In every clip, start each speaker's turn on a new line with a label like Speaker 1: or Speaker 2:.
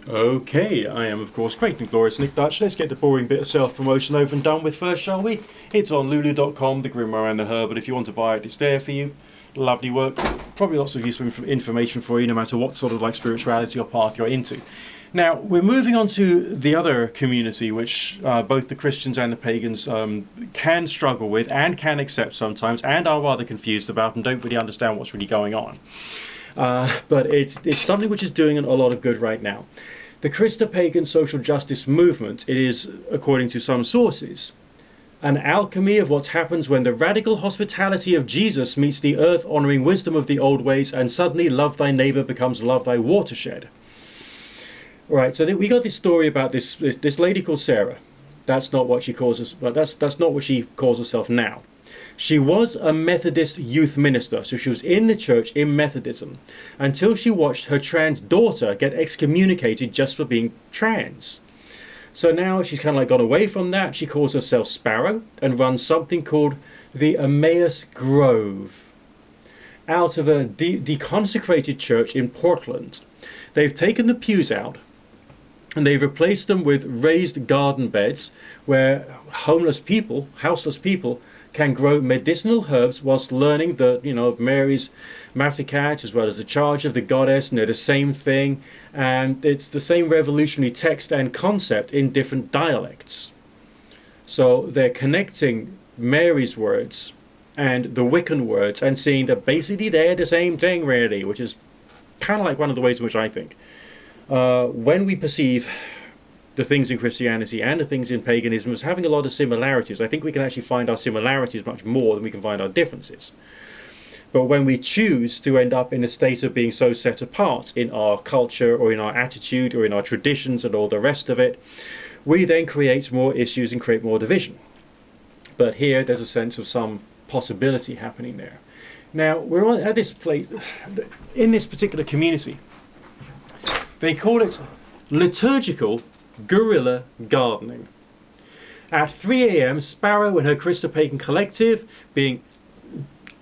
Speaker 1: Okay, I am of course Great and Glorious Nick Dutch. Let's get the boring bit of self-promotion over and done with first, shall we? It's on lulu.com, the Grimoire and the Her, but if you want to buy it, it's there for you. Lovely work. Probably lots of useful information for you, no matter what sort of like spirituality or path you're into. Now, we're moving on to the other community, which both the Christians and the pagans can struggle with and can accept sometimes and are rather confused about and don't really understand what's really going on. But it's something which is doing a lot of good right now. The Christopagan social justice movement, it is, according to some sources, an alchemy of what happens when the radical hospitality of Jesus meets the earth-honouring wisdom of the old ways, and suddenly love thy neighbour becomes love thy watershed. Right, so we got this story about this lady called Sarah. That's not what she calls us. Well, that's not what she calls herself now. She was a Methodist youth minister, so she was in the church in Methodism until she watched her trans daughter get excommunicated just for being trans. So now she's kind of like gone away from that. She calls herself Sparrow and runs something called the Emmaus Grove out of a deconsecrated church in Portland. They've taken the pews out and they've replaced them with raised garden beds where houseless people can grow medicinal herbs whilst learning Mary's Magnificat as well as the charge of the goddess, and they're the same thing, and it's the same revolutionary text and concept in different dialects. So they're connecting Mary's words and the Wiccan words and seeing that basically they're the same thing really, which is kind of like one of the ways in which I think. When we perceive the things in Christianity and the things in paganism as having a lot of similarities, I think we can actually find our similarities much more than we can find our differences. But when we choose to end up in a state of being so set apart in our culture or in our attitude or in our traditions and all the rest of it, we then create more issues and create more division. But here there's a sense of some possibility happening there. Now, we're at this place, in this particular community, they call it liturgical guerrilla gardening. At 3 a.m, Sparrow and her Christopagan collective, being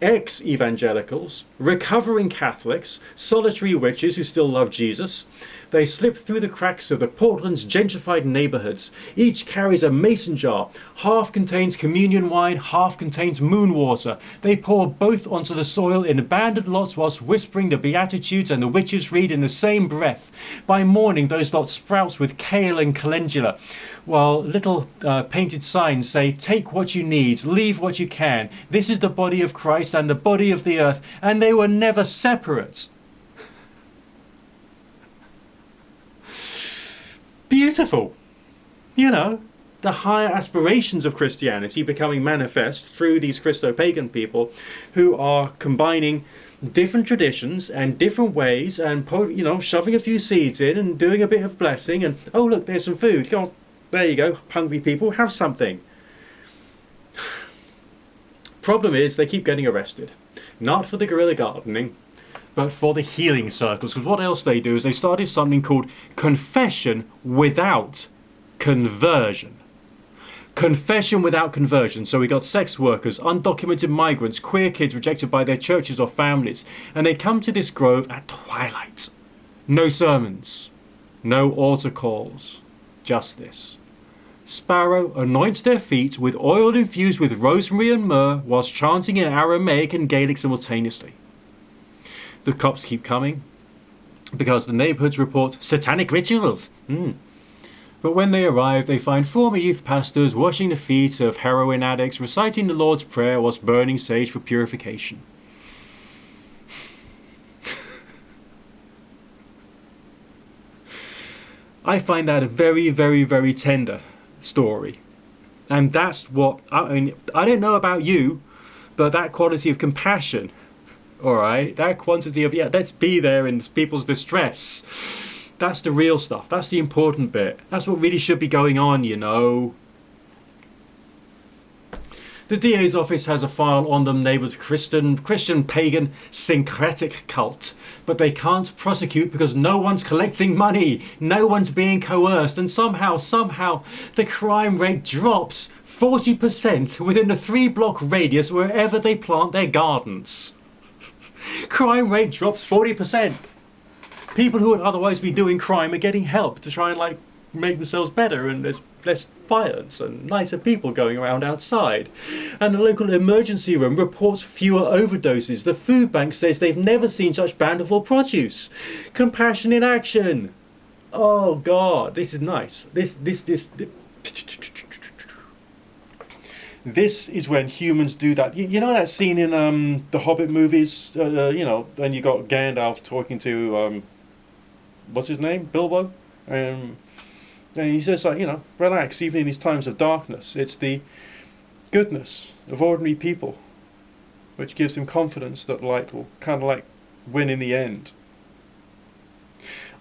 Speaker 1: ex-evangelicals, recovering Catholics, solitary witches who still love Jesus, they slip through the cracks of the Portland's gentrified neighbourhoods. Each carries a mason jar. Half contains communion wine, half contains moon water. They pour both onto the soil in abandoned lots whilst whispering the Beatitudes and the witches read in the same breath. By morning, those lots sprout with kale and calendula, while little painted signs say, "Take what you need, leave what you can. This is the body of Christ and the body of the earth," and they were never separate. Beautiful. You know, the higher aspirations of Christianity becoming manifest through these Christopagan people who are combining different traditions and different ways and, shoving a few seeds in and doing a bit of blessing and, oh, look, there's some food. Go on, there you go, hungry people, have something. Problem is, they keep getting arrested. Not for the guerrilla gardening, but for the healing circles. Because what else they do is they started something called confession without conversion. Confession without conversion. So we got sex workers, undocumented migrants, queer kids rejected by their churches or families. And they come to this grove at twilight. No sermons, no altar calls, just this. Sparrow anoints their feet with oil infused with rosemary and myrrh whilst chanting in Aramaic and Gaelic simultaneously. The cops keep coming because the neighbourhoods report satanic rituals. But when they arrive, they find former youth pastors washing the feet of heroin addicts, reciting the Lord's Prayer whilst burning sage for purification. I find that a very, very, very tender story. And that's what, I don't know about you, but that quality of compassion, all right, that quantity of, let's be there in people's distress. That's the real stuff. That's the important bit. That's what really should be going on, you know. The DA's office has a file on them labelled Christian pagan syncretic cult, but they can't prosecute because no one's collecting money, no one's being coerced, and somehow the crime rate drops 40% within a 3-block radius wherever they plant their gardens. Crime rate drops 40%. People who would otherwise be doing crime are getting help to try and like make themselves better, and there's less violence and nicer people going around outside. And the local emergency room reports fewer overdoses. The food bank says they've never seen such bountiful produce. Compassion in action. Oh God, this is nice. This is when humans do that. You know that scene in the Hobbit movies? You know, and you got Gandalf talking to what's his name? Bilbo? And he says, like, you know, relax, even in these times of darkness. It's the goodness of ordinary people which gives him confidence that light will kind of like win in the end.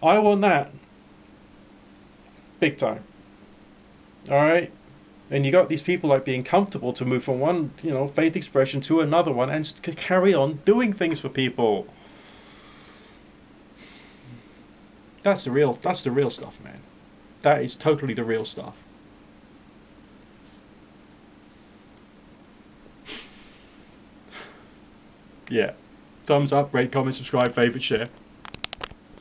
Speaker 1: I want that. Big time. Alright? And you got these people like being comfortable to move from one, you know, faith expression to another one and to carry on doing things for people. That's the real stuff, man. That is totally the real stuff. Yeah. Thumbs up, rate, comment, subscribe, favourite, share.